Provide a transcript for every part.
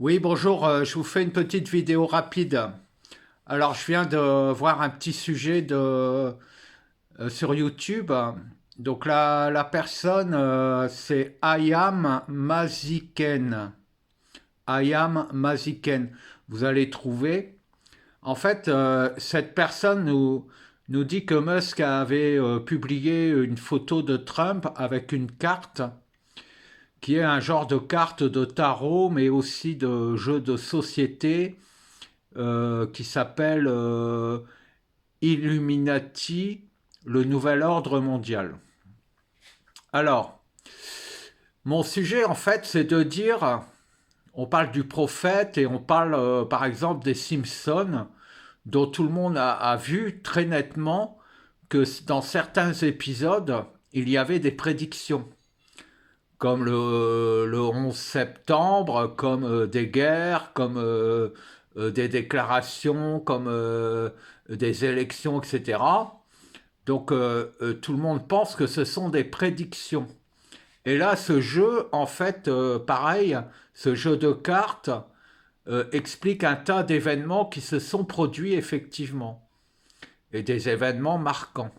Oui, bonjour, je vous fais une petite vidéo rapide. Alors, je viens de voir un petit sujet sur YouTube. Donc, la personne, c'est Ayam Maziken. Ayam Maziken. Vous allez trouver. En fait, cette personne nous dit que Musk avait publié une photo de Trump avec une carte qui est un genre de carte de tarot, mais aussi de jeu de société qui s'appelle Illuminati, le nouvel ordre mondial. Alors, mon sujet en fait, c'est de dire, on parle du prophète et on parle par exemple des Simpsons, dont tout le monde a vu très nettement que dans certains épisodes, il y avait des prédictions, comme le 11 septembre, comme des guerres, comme des déclarations, comme des élections, etc. Donc tout le monde pense que ce sont des prédictions. Et là, ce jeu, en fait, pareil, ce jeu de cartes explique un tas d'événements qui se sont produits effectivement, et des événements marquants.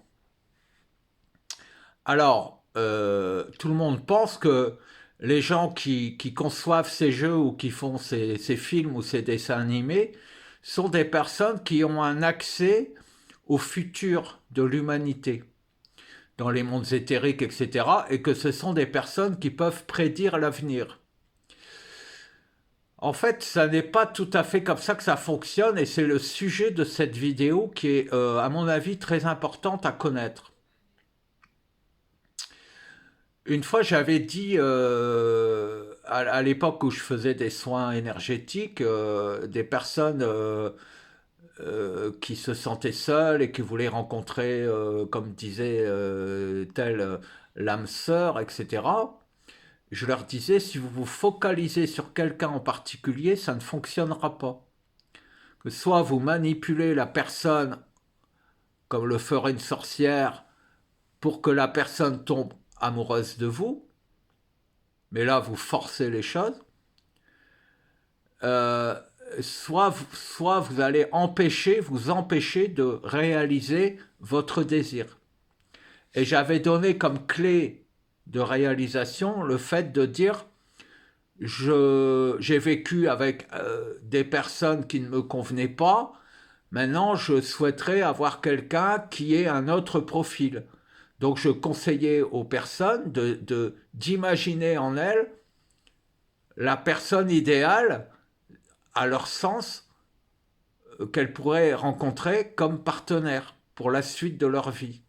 Alors, tout le monde pense que les gens qui conçoivent ces jeux ou qui font ces films ou ces dessins animés sont des personnes qui ont un accès au futur de l'humanité, dans les mondes éthériques, etc., et que ce sont des personnes qui peuvent prédire l'avenir. En fait, ça n'est pas tout à fait comme ça que ça fonctionne, et c'est le sujet de cette vidéo qui est, à mon avis, très importante à connaître. Une fois, j'avais dit, à l'époque où je faisais des soins énergétiques, des personnes qui se sentaient seules et qui voulaient rencontrer, comme disait telle l'âme sœur, etc. Je leur disais, si vous vous focalisez sur quelqu'un en particulier, ça ne fonctionnera pas. Que soit vous manipulez la personne comme le ferait une sorcière pour que la personne tombe amoureuse de vous, mais là vous forcez les choses, euh, soit vous allez vous empêcher de réaliser votre désir. Et j'avais donné comme clé de réalisation le fait de dire j'ai vécu avec des personnes qui ne me convenaient pas. Maintenant, je souhaiterais avoir quelqu'un qui ait un autre profil. Donc, je conseillais aux personnes d'imaginer en elles la personne idéale, à leur sens, qu'elles pourraient rencontrer comme partenaire pour la suite de leur vie.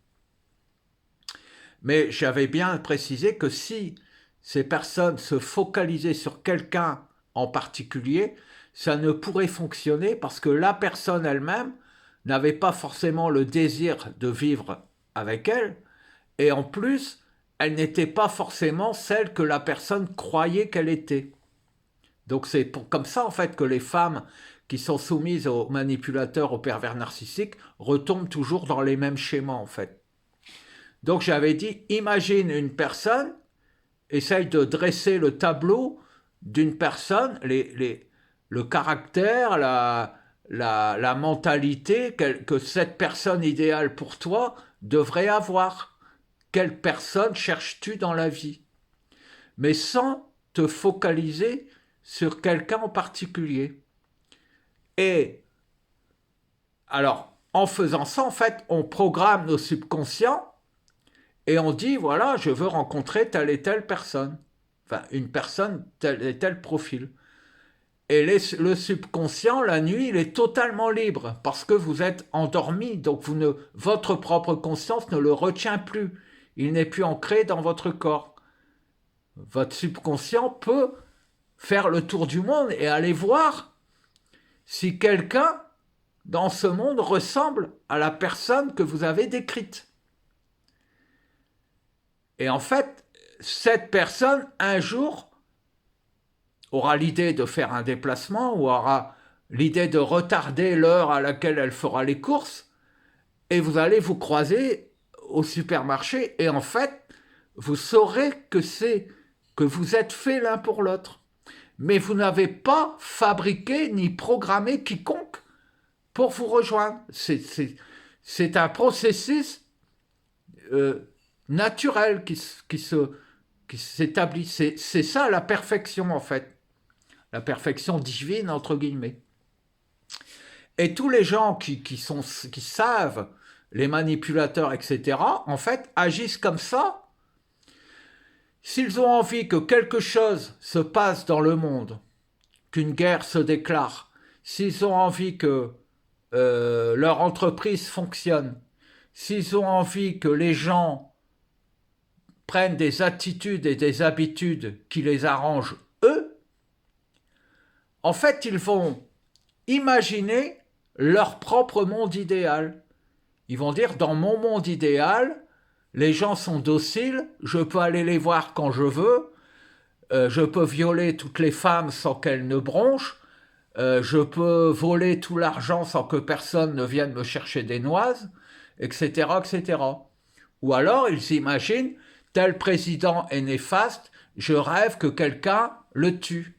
Mais j'avais bien précisé que si ces personnes se focalisaient sur quelqu'un en particulier, ça ne pourrait fonctionner parce que la personne elle-même n'avait pas forcément le désir de vivre avec elle, et en plus, elle n'était pas forcément celle que la personne croyait qu'elle était. Donc c'est comme ça en fait que les femmes qui sont soumises aux manipulateurs, aux pervers narcissiques, retombent toujours dans les mêmes schémas en fait. Donc j'avais dit, imagine une personne, essaye de dresser le tableau d'une personne, le caractère, la mentalité que cette personne idéale pour toi devrait avoir. Quelle personne cherches-tu dans la vie? Mais sans te focaliser sur quelqu'un en particulier. Et alors, en faisant ça, en fait, on programme nos subconscients et on dit, voilà, je veux rencontrer telle et telle personne. Enfin, une personne, tel et tel profil. Et le subconscient, la nuit, il est totalement libre parce que vous êtes endormi. Donc, votre propre conscience ne le retient plus. Il n'est plus ancré dans votre corps. Votre subconscient peut faire le tour du monde et aller voir si quelqu'un dans ce monde ressemble à la personne que vous avez décrite. Et en fait, cette personne, un jour, aura l'idée de faire un déplacement ou aura l'idée de retarder l'heure à laquelle elle fera les courses, et vous allez vous croiser au supermarché, et en fait, vous saurez que c'est que vous êtes fait l'un pour l'autre. mais vous n'avez pas fabriqué ni programmé quiconque pour vous rejoindre. C'est un processus naturel qui s'établit. C'est ça la perfection en fait. La perfection divine entre guillemets. Et tous les gens qui savent, les manipulateurs, etc., en fait, agissent comme ça. S'ils ont envie que quelque chose se passe dans le monde, qu'une guerre se déclare, s'ils ont envie que leur entreprise fonctionne, s'ils ont envie que les gens prennent des attitudes et des habitudes qui les arrangent eux, en fait, ils vont imaginer leur propre monde idéal. Ils vont dire, dans mon monde idéal, les gens sont dociles, je peux aller les voir quand je veux, je peux violer toutes les femmes sans qu'elles ne bronchent, je peux voler tout l'argent sans que personne ne vienne me chercher des noises, etc., etc. Ou alors, ils s'imaginent, tel président est néfaste, je rêve que quelqu'un le tue.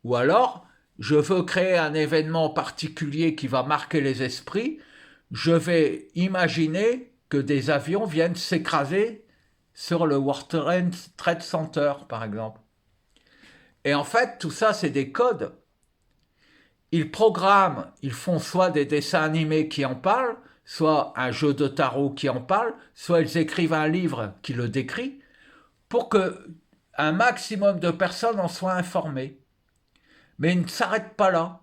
Ou alors, je veux créer un événement particulier qui va marquer les esprits, je vais imaginer que des avions viennent s'écraser sur le World Trade Center, par exemple. Et en fait, tout ça, c'est des codes. Ils programment, ils font soit des dessins animés qui en parlent, soit un jeu de tarot qui en parle, soit ils écrivent un livre qui le décrit, pour que un maximum de personnes en soient informées. Mais ils ne s'arrêtent pas là.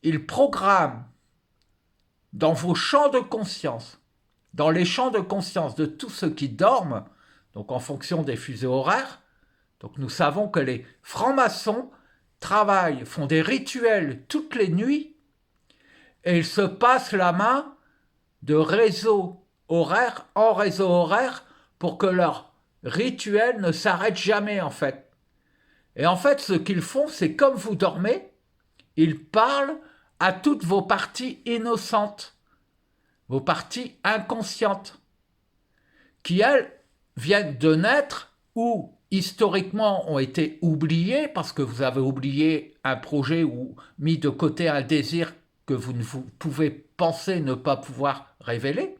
Ils programment dans vos champs de conscience, dans les champs de conscience de tous ceux qui dorment, donc en fonction des fuseaux horaires. Donc nous savons que les francs-maçons travaillent, font des rituels toutes les nuits, et ils se passent la main de réseau horaire en réseau horaire pour que leur rituel ne s'arrête jamais en fait. Et en fait, ce qu'ils font, c'est comme vous dormez, ils parlent à toutes vos parties innocentes, vos parties inconscientes, qui, elles, viennent de naître ou historiquement ont été oubliées parce que vous avez oublié un projet ou mis de côté un désir que vous ne pouvez penser ne pas pouvoir révéler.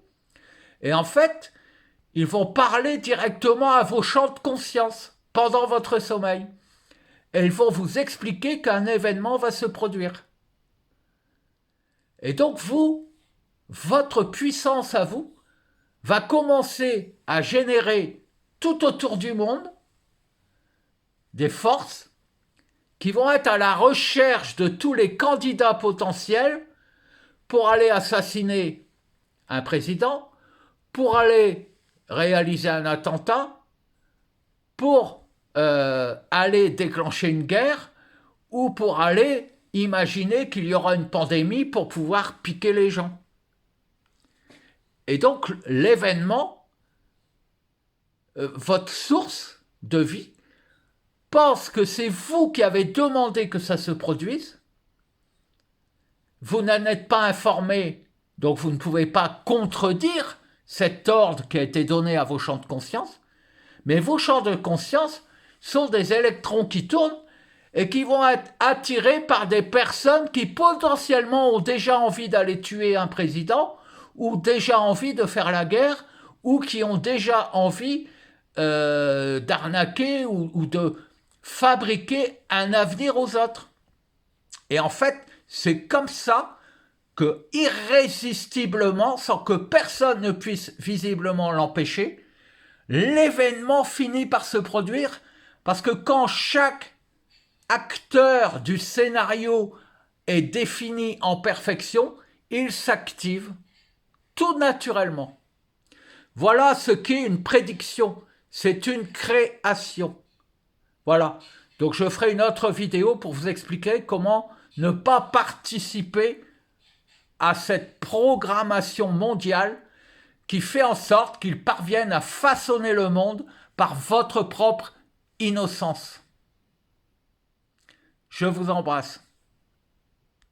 Et en fait, ils vont parler directement à vos champs de conscience pendant votre sommeil. Et ils vont vous expliquer qu'un événement va se produire. Et donc vous, votre puissance à vous, va commencer à générer tout autour du monde des forces qui vont être à la recherche de tous les candidats potentiels pour aller assassiner un président, pour aller réaliser un attentat, pour aller déclencher une guerre ou pour aller imaginer qu'il y aura une pandémie pour pouvoir piquer les gens. Et donc l'événement, votre source de vie, pense que c'est vous qui avez demandé que ça se produise, vous n'en êtes pas informé, donc vous ne pouvez pas contredire cet ordre qui a été donné à vos champs de conscience, mais vos champs de conscience sont des électrons qui tournent et qui vont être attirés par des personnes qui potentiellement ont déjà envie d'aller tuer un président ou déjà envie de faire la guerre ou qui ont déjà envie d'arnaquer ou de fabriquer un avenir aux autres. Et en fait, c'est comme ça que, irrésistiblement, sans que personne ne puisse visiblement l'empêcher, l'événement finit par se produire, parce que quand chaque acteur du scénario est défini en perfection, il s'active tout naturellement. Voilà ce qu'est une prédiction, c'est une création. Voilà, donc je ferai une autre vidéo pour vous expliquer comment ne pas participer à cette programmation mondiale qui fait en sorte qu'ils parviennent à façonner le monde par votre propre innocence. Je vous embrasse.